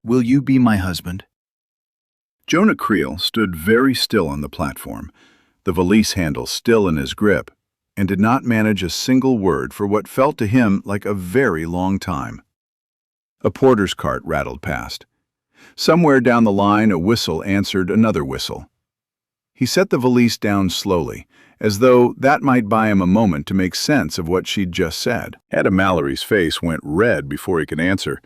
Will you be my husband? Jonah Creel stood very still on the platform, the valise handle still in his grip, and did not manage a single word for what felt to him like a very long time. A porter's cart rattled past. Somewhere down the line, a whistle answered another whistle. He set the valise down slowly, as though that might buy him a moment to make sense of what she'd just said. Etta Mallory's face went red before he could answer.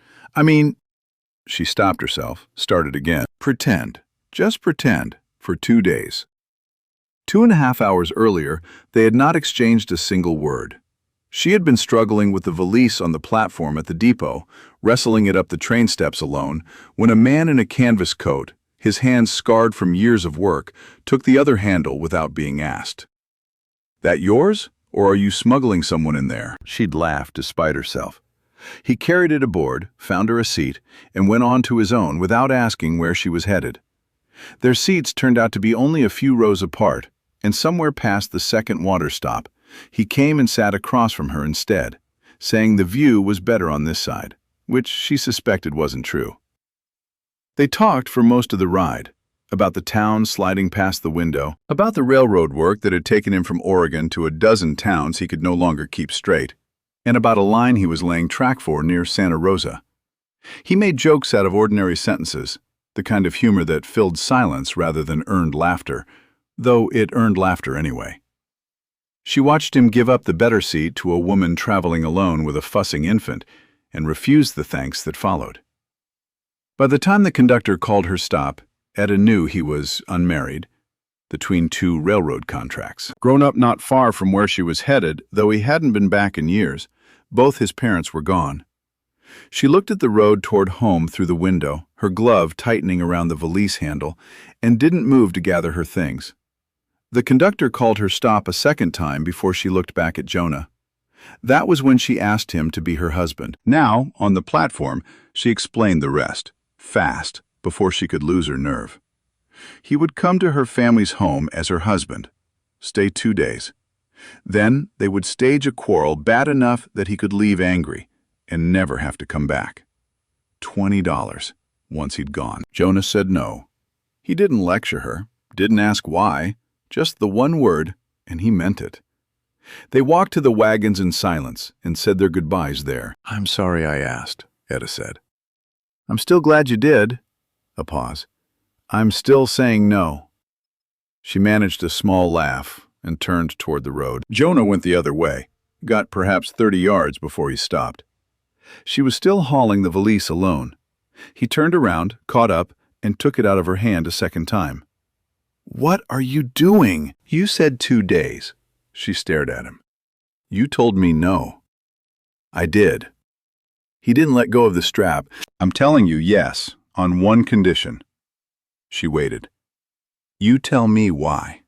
She stopped herself, started again. Pretend, just pretend, for 2 days. 2.5 hours earlier, they had not exchanged a single word. She had been struggling with the valise on the platform at the depot, wrestling it up the train steps alone, when a man in a canvas coat, his hands scarred from years of work, took the other handle without being asked. "That yours? Or are you smuggling someone in there?" She'd laughed despite herself. He carried it aboard, found her a seat, and went on to his own without asking where she was headed. Their seats turned out to be only a few rows apart, and somewhere past the second water stop, he came and sat across from her instead, saying the view was better on this side, which she suspected wasn't true. They talked for most of the ride, about the town sliding past the window, about the railroad work that had taken him from Oregon to a dozen towns he could no longer keep straight, and about a line he was laying track for near Santa Rosa. He made jokes out of ordinary sentences, the kind of humor that filled silence rather than earned laughter, though it earned laughter anyway. She watched him give up the better seat to a woman traveling alone with a fussing infant, and refused the thanks that followed. By the time the conductor called her stop, Etta knew he was unmarried, between 2 railroad contracts. Grown up not far from where she was headed, though he hadn't been back in years, both his parents were gone. She looked at the road toward home through the window, her glove tightening around the valise handle, and didn't move to gather her things. The conductor called her stop a second time before she looked back at Jonah. That was when she asked him to be her husband. Now, on the platform, she explained the rest, fast, before she could lose her nerve. He would come to her family's home as her husband, stay 2 days. Then they would stage a quarrel bad enough that he could leave angry and never have to come back. $20, once he'd gone. Jonah said no. He didn't lecture her, didn't ask why, just the one word, and he meant it. They walked to the wagons in silence and said their goodbyes there. "I'm sorry I asked," Etta said. "I'm still glad you did." A pause. "I'm still saying no." She managed a small laugh and turned toward the road. Jonah went the other way, got perhaps 30 yards before he stopped. She was still hauling the valise alone. He turned around, caught up, and took it out of her hand a second time. "What are you doing?" "You said 2 days." She stared at him. "You told me no." "I did." He didn't let go of the strap. "I'm telling you yes, on one condition." She waited. "You tell me why."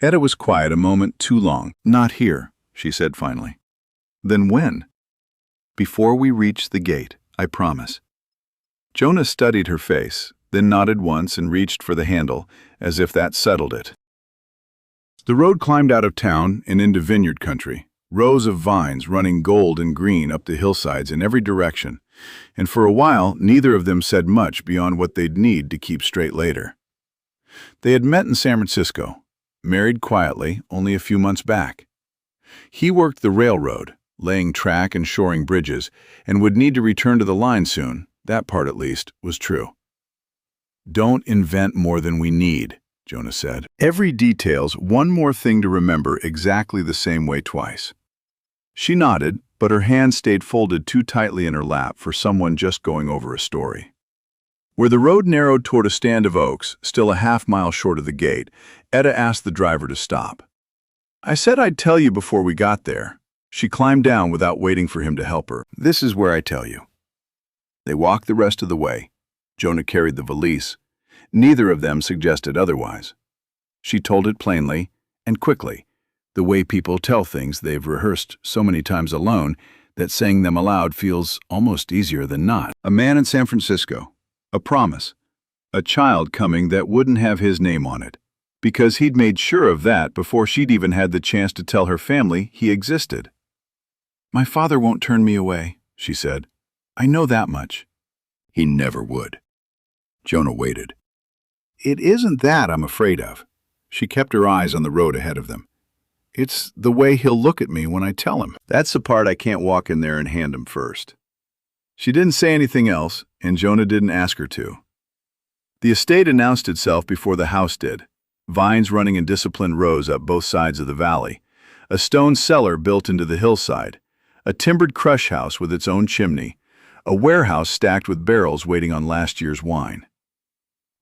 Etta was quiet a moment too long. "Not here," she said finally. "Then when?" "Before we reach the gate, I promise." Jonah studied her face, then nodded once and reached for the handle, as if that settled it. The road climbed out of town and into vineyard country, rows of vines running gold and green up the hillsides in every direction, and for a while neither of them said much beyond what they'd need to keep straight later. They had met in San Francisco, married quietly only a few months back. He worked the railroad, laying track and shoring bridges, and would need to return to the line soon. That part, at least, was true. "Don't invent more than we need," Jonah said. "Every detail's one more thing to remember exactly the same way twice." She nodded, but her hand stayed folded too tightly in her lap for someone just going over a story. Where the road narrowed toward a stand of oaks, still a half-mile short of the gate, Etta asked the driver to stop. "I said I'd tell you before we got there." She climbed down without waiting for him to help her. "This is where I tell you." They walked the rest of the way. Jonah carried the valise. Neither of them suggested otherwise. She told it plainly and quickly, the way people tell things they've rehearsed so many times alone that saying them aloud feels almost easier than not. A man in San Francisco, a promise, a child coming that wouldn't have his name on it, because he'd made sure of that before she'd even had the chance to tell her family he existed. "My father won't turn me away," she said. "I know that much." He never would. Jonah waited. It isn't that I'm afraid of. She kept her eyes on the road ahead of them. It's the way he'll look at me when I tell him. That's the part I can't walk in there and hand him first. She didn't say anything else, and Jonah didn't ask her to. The estate announced itself before the house did, vines running in disciplined rows up both sides of the valley, a stone cellar built into the hillside, a timbered crush house with its own chimney, a warehouse stacked with barrels waiting on last year's wine.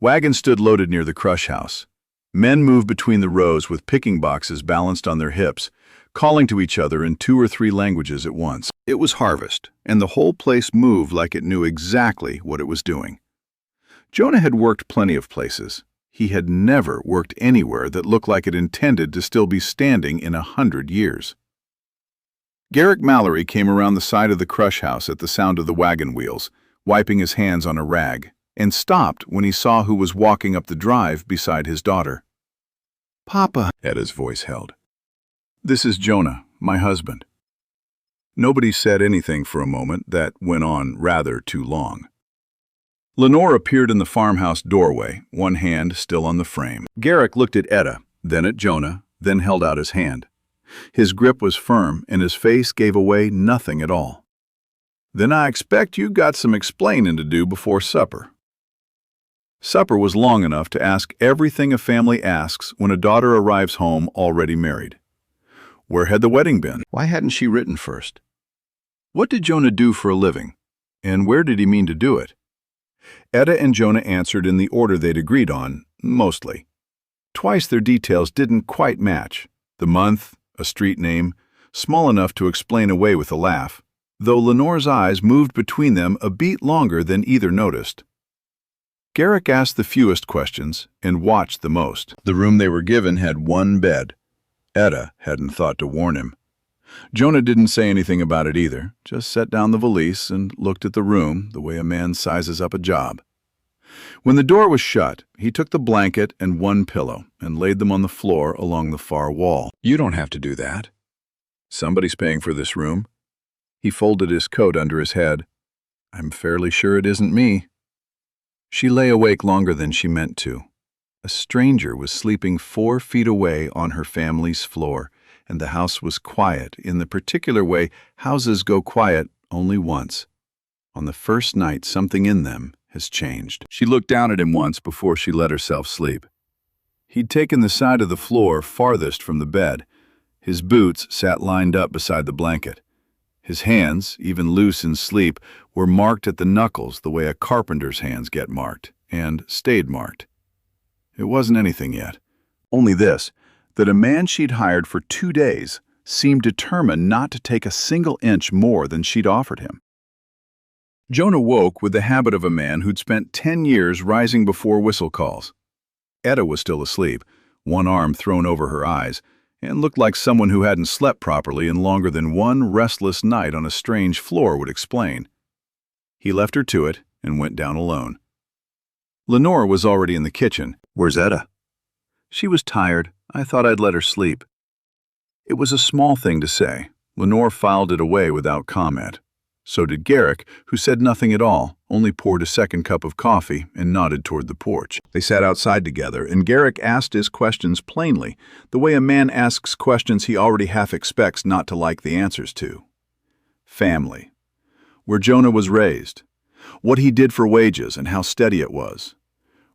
Wagons stood loaded near the crush house. Men moved between the rows with picking boxes balanced on their hips, calling to each other in 2 or 3 languages at once. It was harvest, and the whole place moved like it knew exactly what it was doing. Jonah had worked plenty of places. He had never worked anywhere that looked like it intended to still be standing in 100 years. Garrick Mallory came around the side of the crush house at the sound of the wagon wheels, wiping his hands on a rag, and stopped when he saw who was walking up the drive beside his daughter. "Papa," Etta's voice held. "This is Jonah, my husband." Nobody said anything for a moment that went on rather too long. Lenore appeared in the farmhouse doorway, one hand still on the frame. Garrick looked at Etta, then at Jonah, then held out his hand. His grip was firm, and his face gave away nothing at all. "Then I expect you got some explaining to do before supper." Supper was long enough to ask everything a family asks when a daughter arrives home already married. Where had the wedding been? Why hadn't she written first? What did Jonah do for a living? And where did he mean to do it? Etta and Jonah answered in the order they'd agreed on, mostly. Twice their details didn't quite match. The month, a street name, small enough to explain away with a laugh, though Lenore's eyes moved between them a beat longer than either noticed. Garrick asked the fewest questions and watched the most. The room they were given had 1 bed. Etta hadn't thought to warn him. Jonah didn't say anything about it either, just set down the valise and looked at the room the way a man sizes up a job. When the door was shut, he took the blanket and 1 pillow and laid them on the floor along the far wall. "You don't have to do that. Somebody's paying for this room." He folded his coat under his head. "I'm fairly sure it isn't me." She lay awake longer than she meant to. A stranger was sleeping 4 feet away on her family's floor, and the house was quiet in the particular way houses go quiet only once. On the first night, something in them has changed. She looked down at him once before she let herself sleep. He'd taken the side of the floor farthest from the bed. His boots sat lined up beside the blanket. His hands, even loose in sleep, were marked at the knuckles the way a carpenter's hands get marked, and stayed marked. It wasn't anything yet. Only this, that a man she'd hired for 2 days seemed determined not to take a single inch more than she'd offered him. Jonah woke with the habit of a man who'd spent 10 years rising before whistle calls. Etta was still asleep, 1 arm thrown over her eyes, and looked like someone who hadn't slept properly in longer than 1 restless night on a strange floor would explain. He left her to it and went down alone. Lenore was already in the kitchen. "Where's Etta?" "She was tired. I thought I'd let her sleep." It was a small thing to say. Lenore filed it away without comment. So did Garrick, who said nothing at all, only poured a second cup of coffee and nodded toward the porch. They sat outside together, and Garrick asked his questions plainly, the way a man asks questions he already half expects not to like the answers to. Family. Where Jonah was raised. What he did for wages and how steady it was.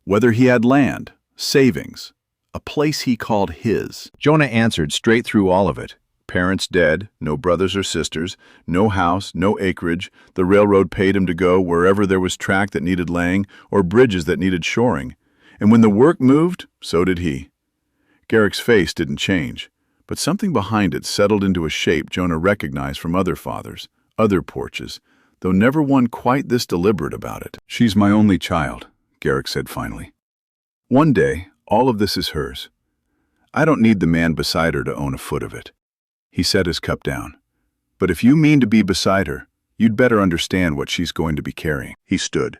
Whether he had land, savings, a place he called his. Jonah answered straight through all of it. Parents dead, no brothers or sisters, no house, no acreage. The railroad paid him to go wherever there was track that needed laying or bridges that needed shoring. And when the work moved, so did he. Garrick's face didn't change, but something behind it settled into a shape Jonah recognized from other fathers, other porches, though never one quite this deliberate about it. "She's my only child," Garrick said finally. "One day, all of this is hers. I don't need the man beside her to own a foot of it." He set his cup down. "But if you mean to be beside her, you'd better understand what she's going to be carrying." He stood.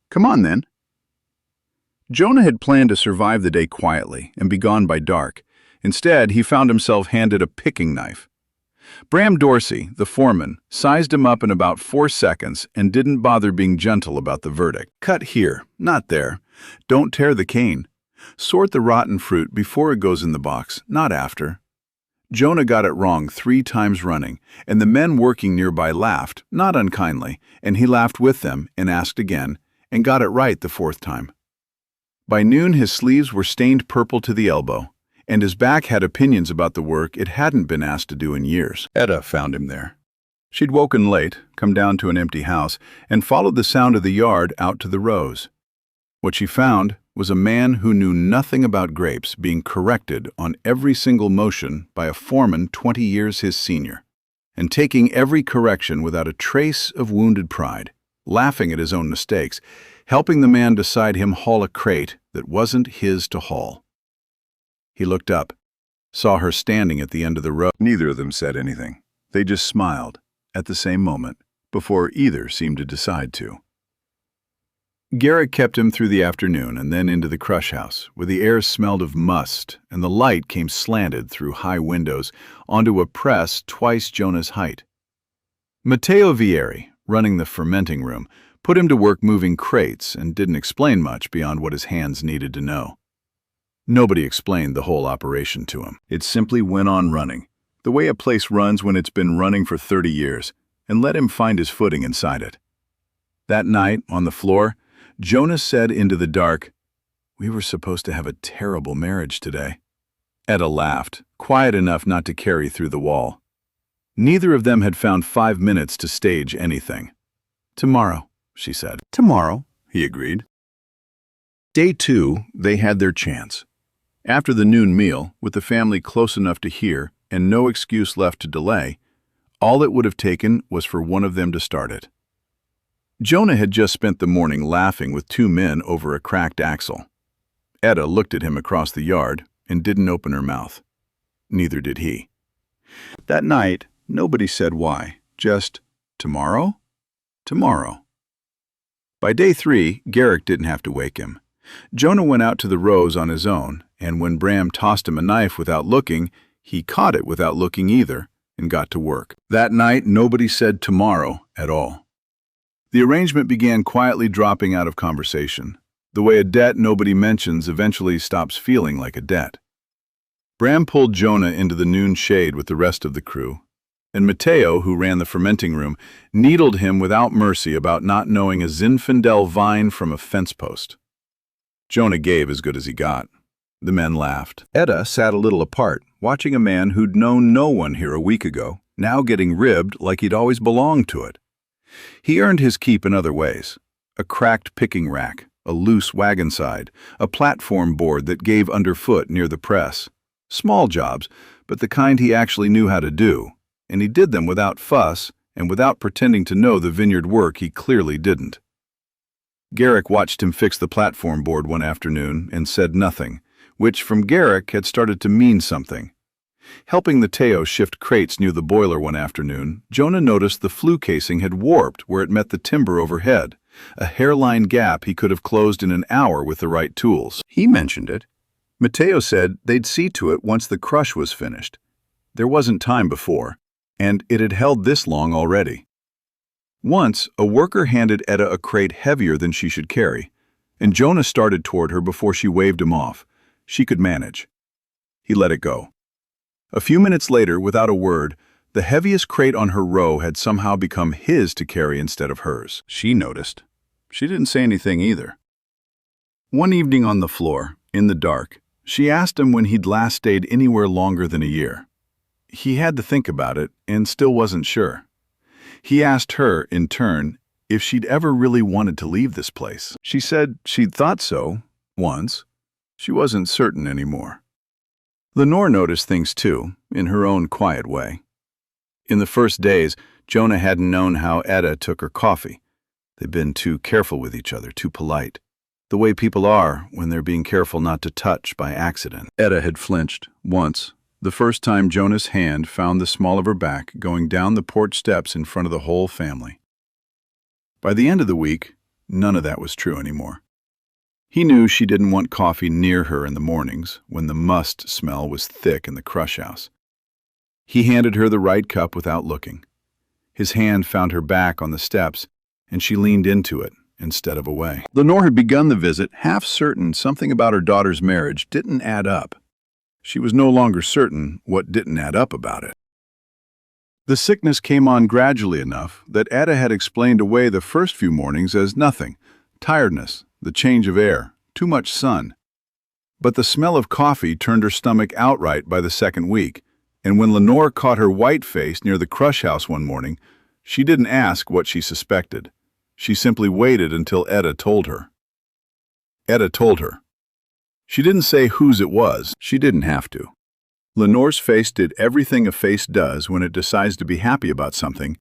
"Come on, then." Jonah had planned to survive the day quietly and be gone by dark. Instead, he found himself handed a picking knife. Bram Dorsey, the foreman, sized him up in about 4 seconds and didn't bother being gentle about the verdict. Cut here, not there. Don't tear the cane. Sort the rotten fruit before it goes in the box, not after. Jonah got it wrong 3 times running, and the men working nearby laughed, not unkindly, and he laughed with them and asked again, and got it right the 4th time. By noon his sleeves were stained purple to the elbow, and his back had opinions about the work it hadn't been asked to do in years. Etta found him there. She'd woken late, come down to an empty house, and followed the sound of the yard out to the rows. What she found was a man who knew nothing about grapes being corrected on every single motion by a foreman 20 years his senior, and taking every correction without a trace of wounded pride, laughing at his own mistakes, helping the man beside him haul a crate that wasn't his to haul. He looked up, saw her standing at the end of the row. Neither of them said anything. They just smiled, at the same moment, before either seemed to decide to. Garrick kept him through the afternoon and then into the crush house, where the air smelled of must and the light came slanted through high windows onto a press twice Jonah's height. Matteo Vieri, running the fermenting room, put him to work moving crates and didn't explain much beyond what his hands needed to know. Nobody explained the whole operation to him. It simply went on running, the way a place runs when it's been running for 30 years, and let him find his footing inside it. That night, on the floor, Jonah said into the dark, "We were supposed to have a terrible marriage today." Etta laughed, quiet enough not to carry through the wall. Neither of them had found 5 minutes to stage anything. "Tomorrow," she said. "Tomorrow," he agreed. Day 2, they had their chance. After the noon meal, with the family close enough to hear and no excuse left to delay, all it would have taken was for one of them to start it. Jonah had just spent the morning laughing with 2 men over a cracked axle. Etta looked at him across the yard and didn't open her mouth. Neither did he. That night, nobody said why, just, "Tomorrow? Tomorrow." By day 3, Garrick didn't have to wake him. Jonah went out to the rows on his own, and when Bram tossed him a knife without looking, he caught it without looking either, and got to work. That night, nobody said tomorrow at all. The arrangement began quietly dropping out of conversation. The way a debt nobody mentions eventually stops feeling like a debt. Bram pulled Jonah into the noon shade with the rest of the crew, and Matteo, who ran the fermenting room, needled him without mercy about not knowing a Zinfandel vine from a fence post. Jonah gave as good as he got. The men laughed. Etta sat a little apart, watching a man who'd known no one here a week ago, now getting ribbed like he'd always belonged to it. He earned his keep in other ways. A cracked picking rack, a loose wagon side, a platform board that gave underfoot near the press. Small jobs, but the kind he actually knew how to do, and he did them without fuss and without pretending to know the vineyard work he clearly didn't. Garrick watched him fix the platform board one afternoon and said nothing, which from Garrick had started to mean something. Helping the Teo shift crates near the boiler one afternoon, Jonah noticed the flue casing had warped where it met the timber overhead, a hairline gap he could have closed in an hour with the right tools. He mentioned it. Matteo said they'd see to it once the crush was finished. There wasn't time before, and it had held this long already. Once, a worker handed Etta a crate heavier than she should carry, and Jonah started toward her before she waved him off. She could manage. He let it go. A few minutes later, without a word, the heaviest crate on her row had somehow become his to carry instead of hers. She noticed. She didn't say anything either. One evening on the floor, in the dark, she asked him when he'd last stayed anywhere longer than a year. He had to think about it and still wasn't sure. He asked her, in turn, if she'd ever really wanted to leave this place. She said she'd thought so, once. She wasn't certain anymore. Lenore noticed things too, in her own quiet way. In the first days, Jonah hadn't known how Etta took her coffee. They'd been too careful with each other, too polite. The way people are when they're being careful not to touch by accident. Etta had flinched, once, the first time Jonah's hand found the small of her back going down the porch steps in front of the whole family. By the end of the week, none of that was true anymore. He knew she didn't want coffee near her in the mornings when the must smell was thick in the crush house. He handed her the right cup without looking. His hand found her back on the steps, and she leaned into it instead of away. Lenore had begun the visit half certain something about her daughter's marriage didn't add up. She was no longer certain what didn't add up about it. The sickness came on gradually enough that Etta had explained away the first few mornings as nothing, tiredness, the change of air, too much sun. But the smell of coffee turned her stomach outright by the second week, and when Lenore caught her white face near the crush house one morning, she didn't ask what she suspected. She simply waited until Etta told her. Etta told her. She didn't say whose it was. She didn't have to. Lenore's face did everything a face does when it decides to be happy about something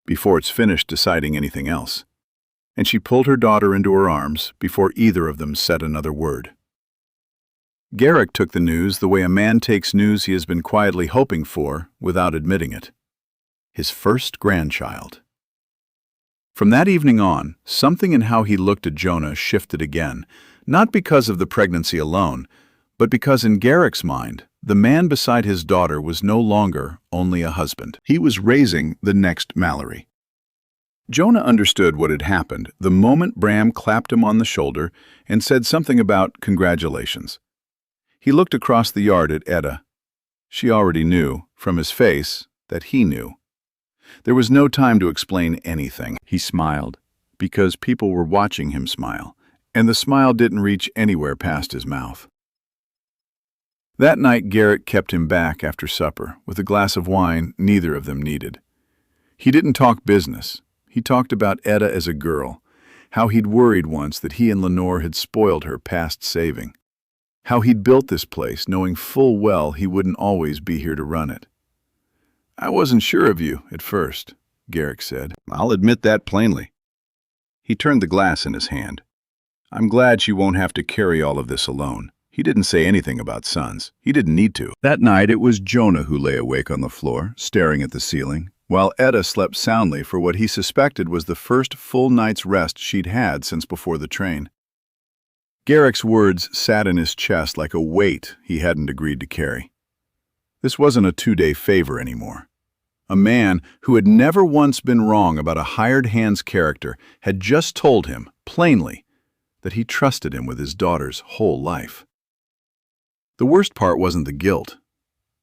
before it's finished deciding anything else. And she pulled her daughter into her arms before either of them said another word. Garrick took the news the way a man takes news he has been quietly hoping for without admitting it. His first grandchild. From that evening on, something in how he looked at Jonah shifted again, not because of the pregnancy alone, but because in Garrick's mind, the man beside his daughter was no longer only a husband. He was raising the next Mallory. Jonah understood what had happened the moment Bram clapped him on the shoulder and said something about congratulations. He looked across the yard at Etta. She already knew, from his face, that he knew. There was no time to explain anything. He smiled, because people were watching him smile, and the smile didn't reach anywhere past his mouth. That night Garrick kept him back after supper with a glass of wine neither of them needed. He didn't talk business. He talked about Etta as a girl, how he'd worried once that he and Lenore had spoiled her past saving, how he'd built this place knowing full well he wouldn't always be here to run it. "I wasn't sure of you at first," Garrick said. "I'll admit that plainly." He turned the glass in his hand. "I'm glad she won't have to carry all of this alone." He didn't say anything about sons. He didn't need to. That night it was Jonah who lay awake on the floor, staring at the ceiling, while Etta slept soundly for what he suspected was the first full night's rest she'd had since before the train. Garrick's words sat in his chest like a weight he hadn't agreed to carry. This wasn't a two-day favor anymore. A man who had never once been wrong about a hired hand's character had just told him, plainly, that he trusted him with his daughter's whole life. The worst part wasn't the guilt.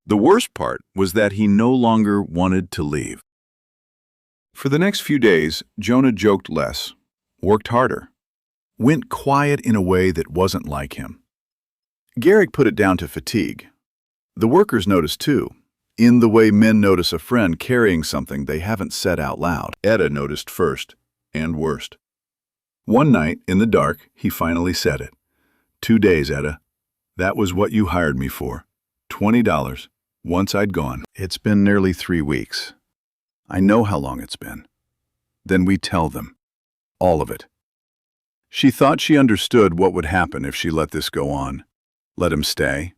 The worst part was that he no longer wanted to leave. For the next few days, Jonah joked less, worked harder, went quiet in a way that wasn't like him. Garrick put it down to fatigue. The workers noticed too, in the way men notice a friend carrying something they haven't said out loud. Etta noticed first, and worst. One night, in the dark, he finally said it. 2 days, Etta. That was what you hired me for. $20, once I'd gone. It's been nearly 3 weeks. I know how long it's been. Then we tell them. All of it. She thought she understood what would happen if she let this go on. Let him stay.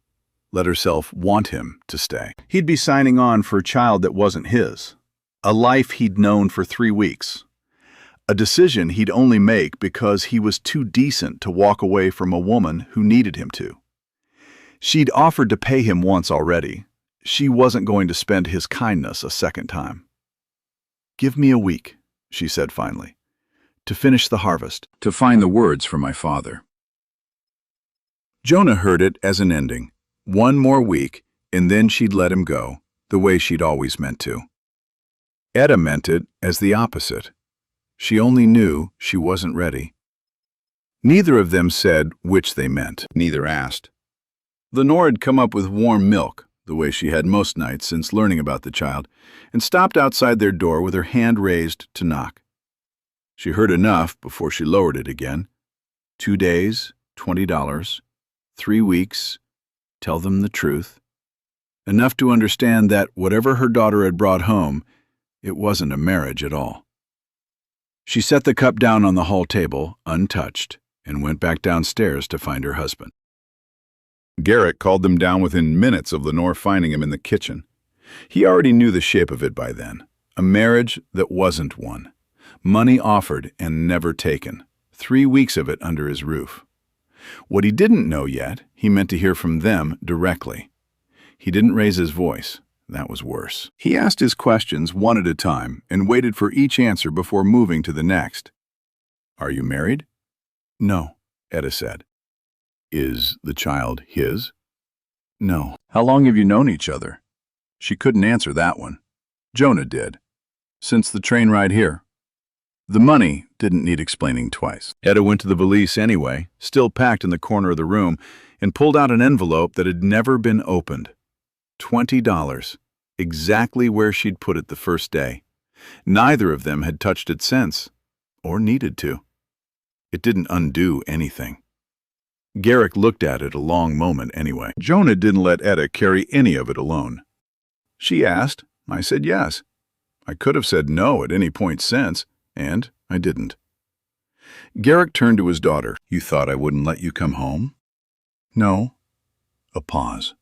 Let herself want him to stay. He'd be signing on for a child that wasn't his. A life he'd known for 3 weeks. A decision he'd only make because he was too decent to walk away from a woman who needed him to. She'd offered to pay him once already. She wasn't going to spend his kindness a second time. "Give me a week," she said finally, "to finish the harvest, to find the words for my father." Jonah heard it as an ending. 1 more week, and then she'd let him go, the way she'd always meant to. Etta meant it as the opposite. She only knew she wasn't ready. Neither of them said which they meant. Neither asked. Lenore had come up with warm milk, the way she had most nights since learning about the child, and stopped outside their door with her hand raised to knock. She heard enough before she lowered it again. 2 days, $20, 3 weeks, tell them the truth. Enough to understand that whatever her daughter had brought home, it wasn't a marriage at all. She set the cup down on the hall table, untouched, and went back downstairs to find her husband. Garrick called them down within minutes of Lenore finding him in the kitchen. He already knew the shape of it by then. A marriage that wasn't one. Money offered and never taken. 3 weeks of it under his roof. What he didn't know yet, he meant to hear from them directly. He didn't raise his voice, That was worse. He asked his questions one at a time and waited for each answer before moving to the next. "Are you married?" "No," Etta said. "Is the child his?" "No." "How long have you known each other?" She couldn't answer that one. Jonah did. "Since the train ride here." The money didn't need explaining twice. Etta went to the valise anyway, still packed in the corner of the room, and pulled out an envelope that had never been opened. $20, exactly where she'd put it the first day. Neither of them had touched it since, or needed to. It didn't undo anything. Garrick looked at it a long moment anyway. Jonah didn't let Etta carry any of it alone. She asked. I said yes. I could have said no at any point since, and I didn't. Garrick turned to his daughter. "You thought I wouldn't let you come home?" "No." A pause.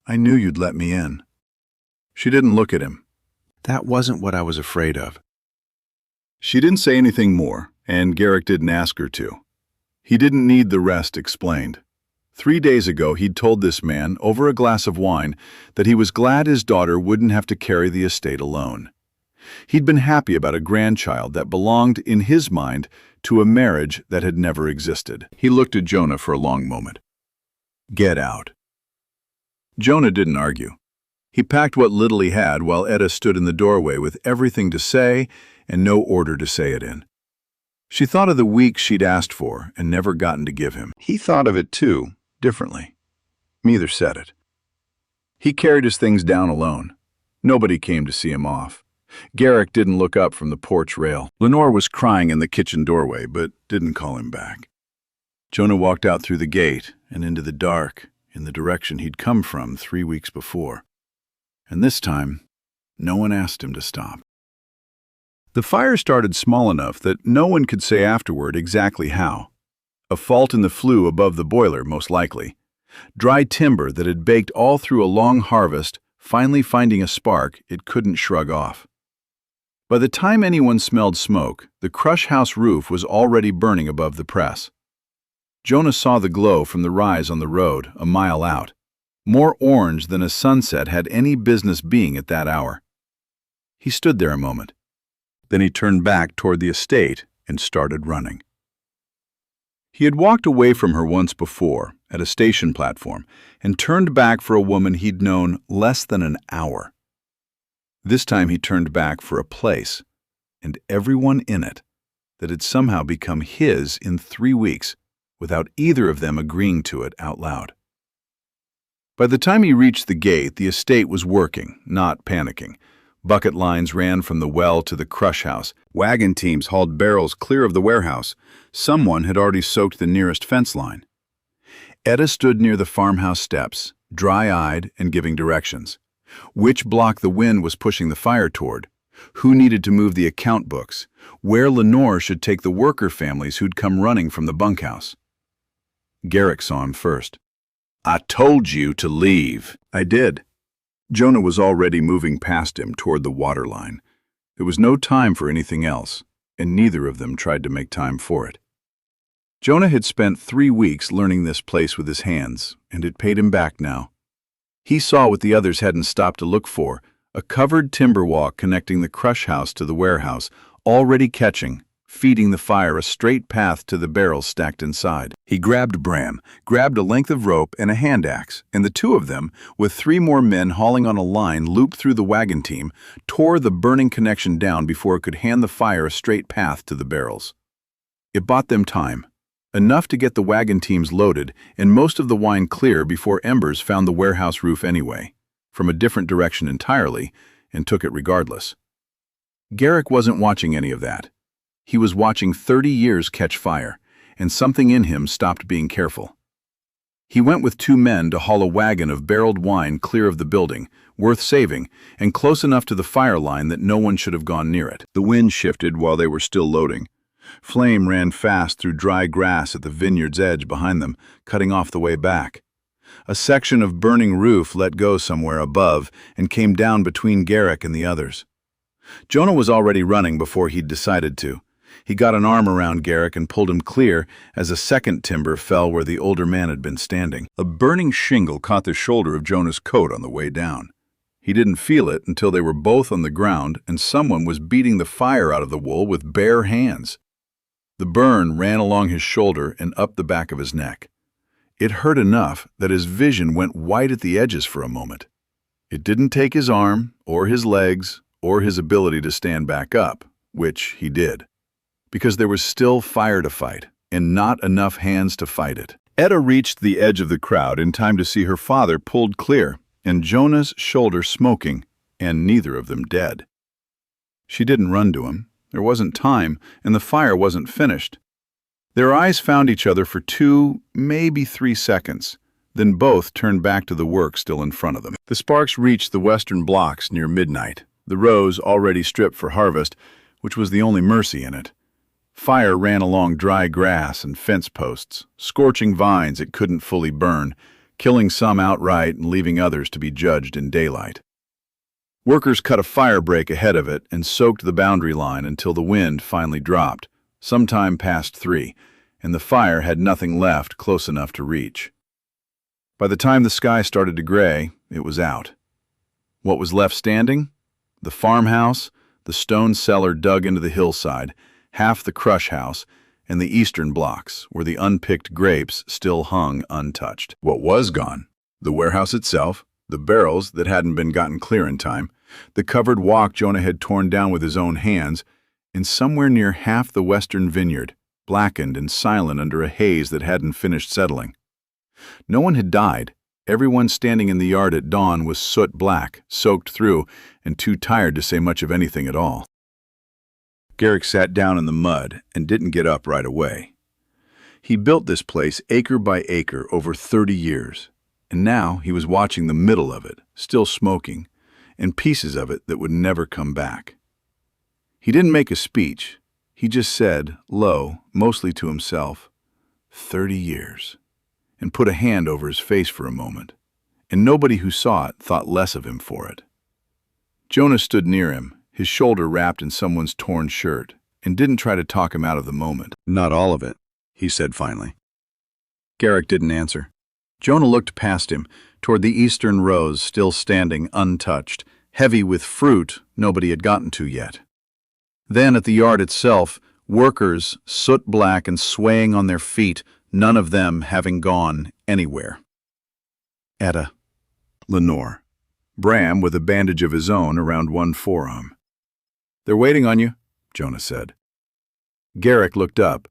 "I knew you'd let me in." She didn't look at him. "That wasn't what I was afraid of." She didn't say anything more, and Garrick didn't ask her to. He didn't need the rest explained. 3 days ago, he'd told this man, over a glass of wine, that he was glad his daughter wouldn't have to carry the estate alone. He'd been happy about a grandchild that belonged, in his mind, to a marriage that had never existed. He looked at Jonah for a long moment. "Get out." Jonah didn't argue. He packed what little he had while Etta stood in the doorway with everything to say and no order to say it in. She thought of the weeks she'd asked for and never gotten to give him. He thought of it, too, differently. Neither said it. He carried his things down alone. Nobody came to see him off. Garrick didn't look up from the porch rail. Lenore was crying in the kitchen doorway, but didn't call him back. Jonah walked out through the gate and into the dark, in the direction he'd come from 3 weeks before. And this time, no one asked him to stop. The fire started small enough that no one could say afterward exactly how. A fault in the flue above the boiler, most likely. Dry timber that had baked all through a long harvest, finally finding a spark it couldn't shrug off. By the time anyone smelled smoke, the crush house roof was already burning above the press. Jonah saw the glow from the rise on the road, a mile out. More orange than a sunset had any business being at that hour. He stood there a moment. Then he turned back toward the estate and started running. He had walked away from her once before, at a station platform, and turned back for a woman he'd known less than an hour. This time he turned back for a place, and everyone in it, that had somehow become his in 3 weeks, without either of them agreeing to it out loud. By the time he reached the gate, the estate was working, not panicking. Bucket lines ran from the well to the crush house. Wagon teams hauled barrels clear of the warehouse. Someone had already soaked the nearest fence line. Etta stood near the farmhouse steps, dry-eyed and giving directions. Which block the wind was pushing the fire toward, who needed to move the account books, where Lenore should take the worker families who'd come running from the bunkhouse. Garrick saw him first. "I told you to leave." "I did." Jonah was already moving past him toward the water line. There was no time for anything else, and neither of them tried to make time for it. Jonah had spent 3 weeks learning this place with his hands, and it paid him back now. He saw what the others hadn't stopped to look for, a covered timber walk connecting the crush house to the warehouse, already catching, feeding the fire a straight path to the barrels stacked inside. He grabbed Bram, grabbed a length of rope and a hand axe, and the two of them, with 3 more men hauling on a line looped through the wagon team, tore the burning connection down before it could hand the fire a straight path to the barrels. It bought them time, enough to get the wagon teams loaded and most of the wine clear before embers found the warehouse roof anyway, from a different direction entirely, and took it regardless. Garrick wasn't watching any of that. He was watching 30 years catch fire, and something in him stopped being careful. He went with 2 men to haul a wagon of barreled wine clear of the building, worth saving, and close enough to the fire line that no one should have gone near it. The wind shifted while they were still loading. Flame ran fast through dry grass at the vineyard's edge behind them, cutting off the way back. A section of burning roof let go somewhere above and came down between Garrick and the others. Jonah was already running before he'd decided to. He got an arm around Garrick and pulled him clear as a second timber fell where the older man had been standing. A burning shingle caught the shoulder of Jonah's coat on the way down. He didn't feel it until they were both on the ground and someone was beating the fire out of the wool with bare hands. The burn ran along his shoulder and up the back of his neck. It hurt enough that his vision went white at the edges for a moment. It didn't take his arm, or his legs, or his ability to stand back up, which he did, because there was still fire to fight, and not enough hands to fight it. Etta reached the edge of the crowd in time to see her father pulled clear, and Jonah's shoulder smoking, and neither of them dead. She didn't run to him. There wasn't time, and the fire wasn't finished. Their eyes found each other for 2, maybe 3 seconds, then both turned back to the work still in front of them. The sparks reached the western blocks near midnight, the rows already stripped for harvest, which was the only mercy in it. Fire ran along dry grass and fence posts, scorching vines it couldn't fully burn, killing some outright and leaving others to be judged in daylight. Workers cut a fire break ahead of it and soaked the boundary line until the wind finally dropped, sometime past 3, and the fire had nothing left close enough to reach. By the time the sky started to gray, it was out. What was left standing? The farmhouse, the stone cellar dug into the hillside, half the crush house, and the eastern blocks, where the unpicked grapes still hung untouched. What was gone? The warehouse itself, the barrels that hadn't been gotten clear in time, the covered walk Jonah had torn down with his own hands, and somewhere near half the western vineyard, blackened and silent under a haze that hadn't finished settling. No one had died. Everyone standing in the yard at dawn was soot black, soaked through, and too tired to say much of anything at all. Garrick sat down in the mud and didn't get up right away. He built this place acre by acre over 30 years, and now he was watching the middle of it, still smoking, and pieces of it that would never come back. He didn't make a speech. He just said, low, mostly to himself, 30 years, and put a hand over his face for a moment, and nobody who saw it thought less of him for it. Jonah stood near him, his shoulder wrapped in someone's torn shirt, and didn't try to talk him out of the moment. Not all of it, he said finally. Garrick didn't answer. Jonah looked past him, toward the eastern rows still standing untouched, heavy with fruit nobody had gotten to yet. Then at the yard itself, workers, soot black and swaying on their feet, none of them having gone anywhere. Etta, Lenore, Bram with a bandage of his own around one forearm. "They're waiting on you," Jonah said. Garrick looked up,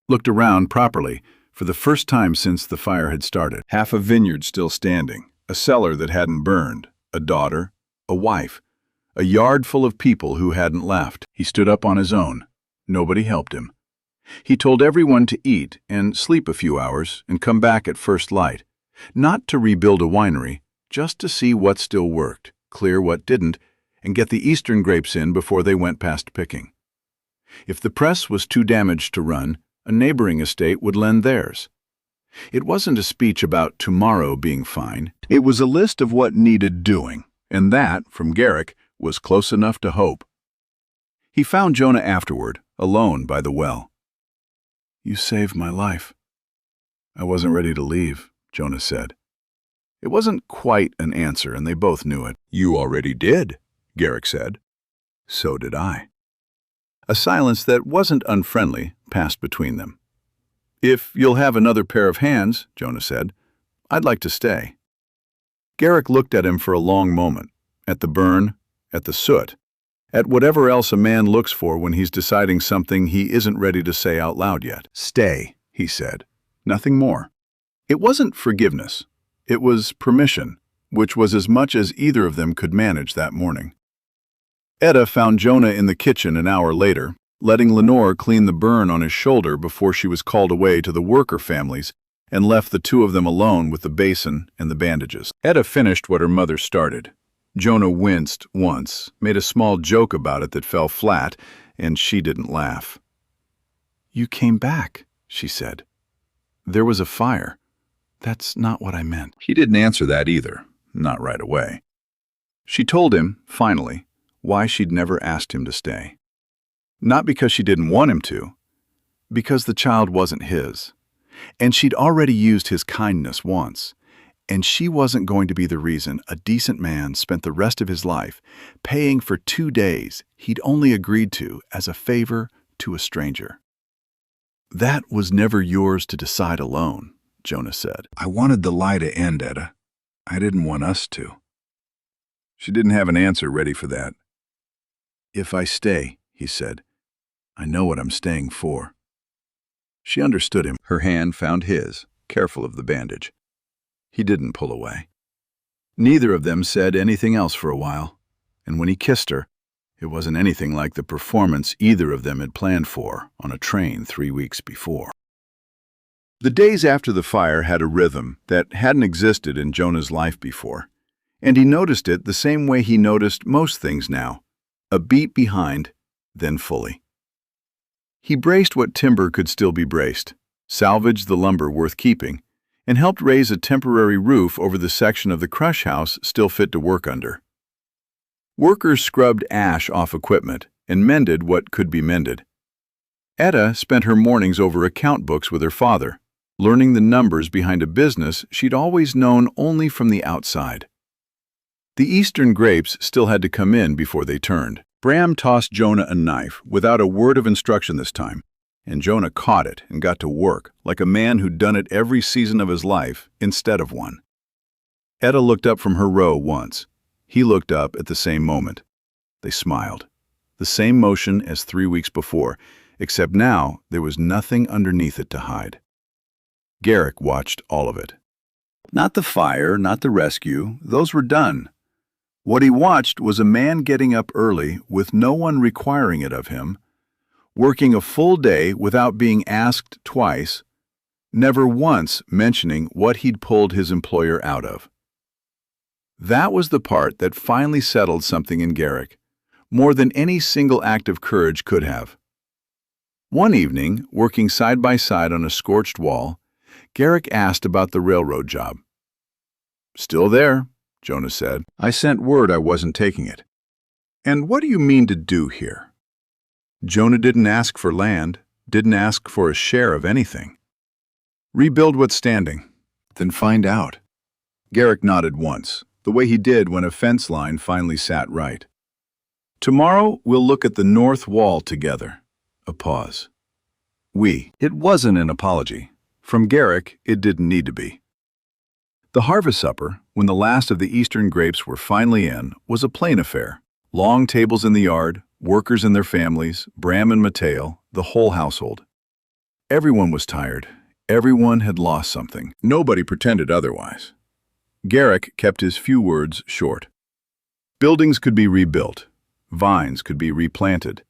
looked around properly, for the first time since the fire had started. Half a vineyard still standing, a cellar that hadn't burned, a daughter, a wife, a yard full of people who hadn't left. He stood up on his own. Nobody helped him. He told everyone to eat and sleep a few hours and come back at first light, not to rebuild a winery, just to see what still worked, clear what didn't, and get the eastern grapes in before they went past picking. If the press was too damaged to run, a neighboring estate would lend theirs. It wasn't a speech about tomorrow being fine. It was a list of what needed doing, and that, from Garrick, was close enough to hope. He found Jonah afterward, alone by the well. "You saved my life." "I wasn't ready to leave," Jonah said. It wasn't quite an answer, and they both knew it. "You already did," Garrick said. "So did I." A silence that wasn't unfriendly passed between them. "If you'll have another pair of hands," Jonah said, "I'd like to stay." Garrick looked at him for a long moment, at the burn, at the soot, at whatever else a man looks for when he's deciding something he isn't ready to say out loud yet. "Stay," he said. Nothing more. It wasn't forgiveness. It was permission, which was as much as either of them could manage that morning. Etta found Jonah in the kitchen an hour later, letting Lenore clean the burn on his shoulder before she was called away to the worker families and left the two of them alone with the basin and the bandages. Etta finished what her mother started. Jonah winced once, made a small joke about it that fell flat, and she didn't laugh. "You came back," she said. "There was a fire. That's not what I meant." He didn't answer that either, not right away. She told him, finally, why she'd never asked him to stay. Not because she didn't want him to, because the child wasn't his. And she'd already used his kindness once, And she wasn't going to be the reason a decent man spent the rest of his life paying for 2 days he'd only agreed to as a favor to a stranger. "That was never yours to decide alone," Jonah said. "I wanted the lie to end, Etta. I didn't want us to." She didn't have an answer ready for that. "If I stay," he said, "I know what I'm staying for." She understood him. Her hand found his, careful of the bandage. He didn't pull away. Neither of them said anything else for a while, and when he kissed her, it wasn't anything like the performance either of them had planned for on a train 3 weeks before. The days after the fire had a rhythm that hadn't existed in Jonah's life before, and he noticed it the same way he noticed most things now, a beat behind, then fully. He braced what timber could still be braced, salvaged the lumber worth keeping, and helped raise a temporary roof over the section of the crush house still fit to work under. Workers scrubbed ash off equipment and mended what could be mended. Etta spent her mornings over account books with her father, learning the numbers behind a business she'd always known only from the outside. The eastern grapes still had to come in before they turned. Bram tossed Jonah a knife without a word of instruction this time, and Jonah caught it and got to work like a man who'd done it every season of his life instead of one. Etta looked up from her row once. He looked up at the same moment. They smiled. The same motion as 3 weeks before, except now there was nothing underneath it to hide. Garrick watched all of it. Not the fire, not the rescue, those were done. What he watched was a man getting up early with no one requiring it of him, working a full day without being asked twice, never once mentioning what he'd pulled his employer out of. That was the part that finally settled something in Garrick, more than any single act of courage could have. One evening, working side by side on a scorched wall, Garrick asked about the railroad job. "Still there," Jonah said. "I sent word I wasn't taking it." "And what do you mean to do here?" Jonah didn't ask for land, didn't ask for a share of anything. "Rebuild what's standing, then find out." Garrick nodded once, the way he did when a fence line finally sat right. "Tomorrow we'll look at the north wall together." A pause. It wasn't an apology. From Garrick, it didn't need to be. The harvest supper, when the last of the eastern grapes were finally in, was a plain affair. Long tables in the yard, workers and their families, Bram and Mateo, the whole household. Everyone was tired. Everyone had lost something. Nobody pretended otherwise. Garrick kept his few words short. Buildings could be rebuilt. Vines could be replanted.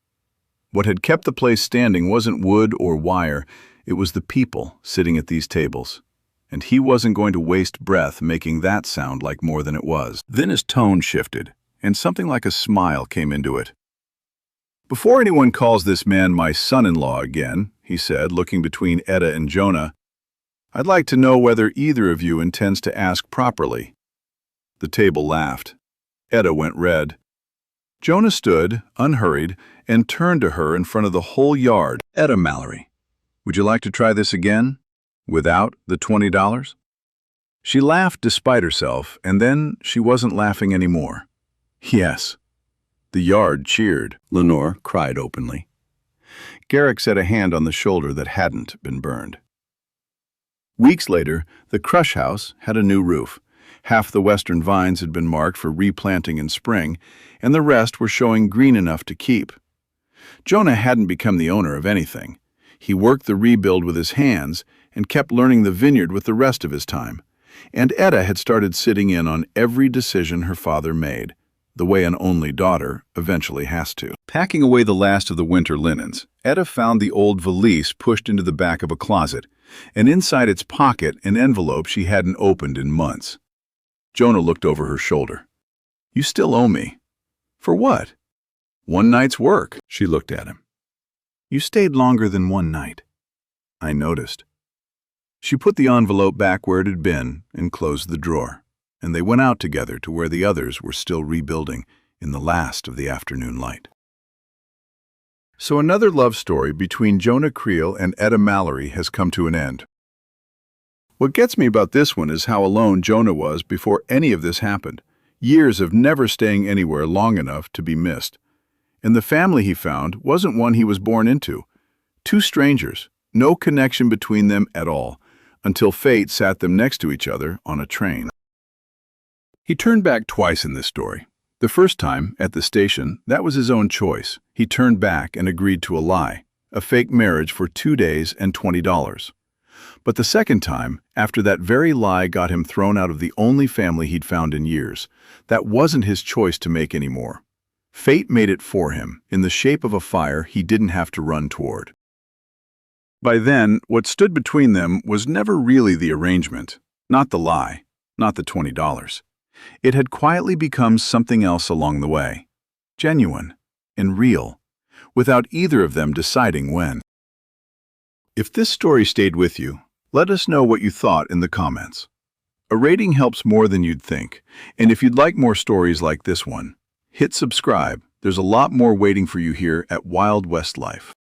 What had kept the place standing wasn't wood or wire, it was the people sitting at these tables. And he wasn't going to waste breath making that sound like more than it was. Then his tone shifted, and something like a smile came into it. "Before anyone calls this man my son-in-law again," he said, looking between Etta and Jonah, "I'd like to know whether either of you intends to ask properly." The table laughed. Etta went red. Jonah stood, unhurried, and turned to her in front of the whole yard. "Etta Mallory, would you like to try this again? Without the $20? She laughed despite herself, and then she wasn't laughing anymore. "Yes." The yard cheered. Lenore cried openly. Garrick set a hand on the shoulder that hadn't been burned. Weeks later, the crush house had a new roof. Half the western vines had been marked for replanting in spring, and the rest were showing green enough to keep. Jonah hadn't become the owner of anything. He worked the rebuild with his hands and kept learning the vineyard with the rest of his time. And Etta had started sitting in on every decision her father made, the way an only daughter eventually has to. Packing away the last of the winter linens, Etta found the old valise pushed into the back of a closet, and inside its pocket an envelope she hadn't opened in months. Jonah looked over her shoulder. "You still owe me." "For what?" "One night's work." She looked at him. "You stayed longer than one night." "I noticed." She put the envelope back where it had been and closed the drawer, and they went out together to where the others were still rebuilding in the last of the afternoon light. So another love story between Jonah Creel and Etta Mallory has come to an end. What gets me about this one is how alone Jonah was before any of this happened. Years of never staying anywhere long enough to be missed. And the family he found wasn't one he was born into. Two strangers, no connection between them at all, until fate sat them next to each other on a train. He turned back twice in this story. The first time, at the station, that was his own choice. He turned back and agreed to a lie, a fake marriage for 2 days and $20. But the second time, after that very lie got him thrown out of the only family he'd found in years, that wasn't his choice to make anymore. Fate made it for him, in the shape of a fire he didn't have to run toward. By then, what stood between them was never really the arrangement, not the lie, not the $20. It had quietly become something else along the way, genuine and real, without either of them deciding when. If this story stayed with you, let us know what you thought in the comments. A rating helps more than you'd think, and if you'd like more stories like this one, hit subscribe. There's a lot more waiting for you here at Wild West Life.